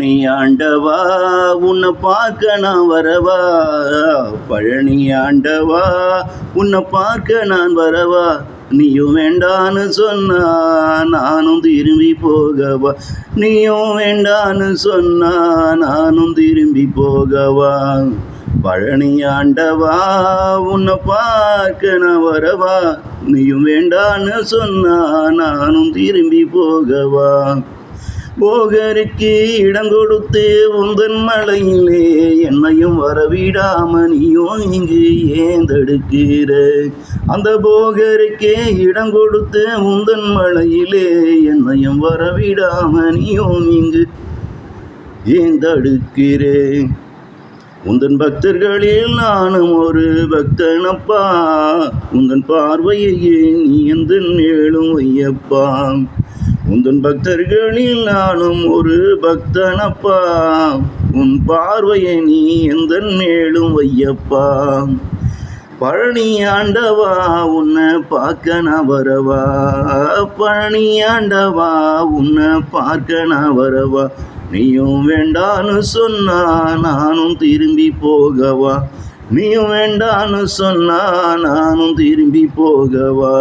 பழனி ஆண்டவா உன்னை பார்க்க நான் வரவா, பழனி ஆண்டவா உன்னை பார்க்க நான் வரவா, நீயும் வேண்டான்னு சொன்னா நானும் திரும்பி போகவா, நீயும் வேண்டான்னு சொன்னா நானும் திரும்பி போகவா. பழனி ஆண்டவா உன்னை பார்க்க நான் வரவா, நீயும் வேண்டான்னு சொன்னா நானும் திரும்பி போகவா. போகருக்கு இடம் கொடுத்து உந்தன் மலையிலே என்னையும் வரவிடாம நீயும் இங்கு ஏந்தெடுக்கிற, அந்த போகருக்கே இடம் கொடுத்து உந்தன் மலையிலே என்னையும் வரவிடாம நீயும் இங்கு ஏந்தெடுக்கிறேன். உந்தன் பக்தர்களில் நானும் ஒரு பக்தனப்பா, உந்தன் பார்வையே நீ எந்த மேலும் வையப்பா. உந்தன் பக்தர்களில் நானும் ஒரு பக்தனப்பா, உன் பார்வையை நீ எந்த மேலும் வையப்பா. பழனி ஆண்டவா உன்னை பார்க்க நான் வரவா, பழனி ஆண்டவா உன்னை பார்க்க நான் வரவா, நீயும் வேண்டான்னு சொன்னா நானும் திரும்பி போகவா, நீயும் வேண்டான்னு சொன்னா நானும் திரும்பி போகவா.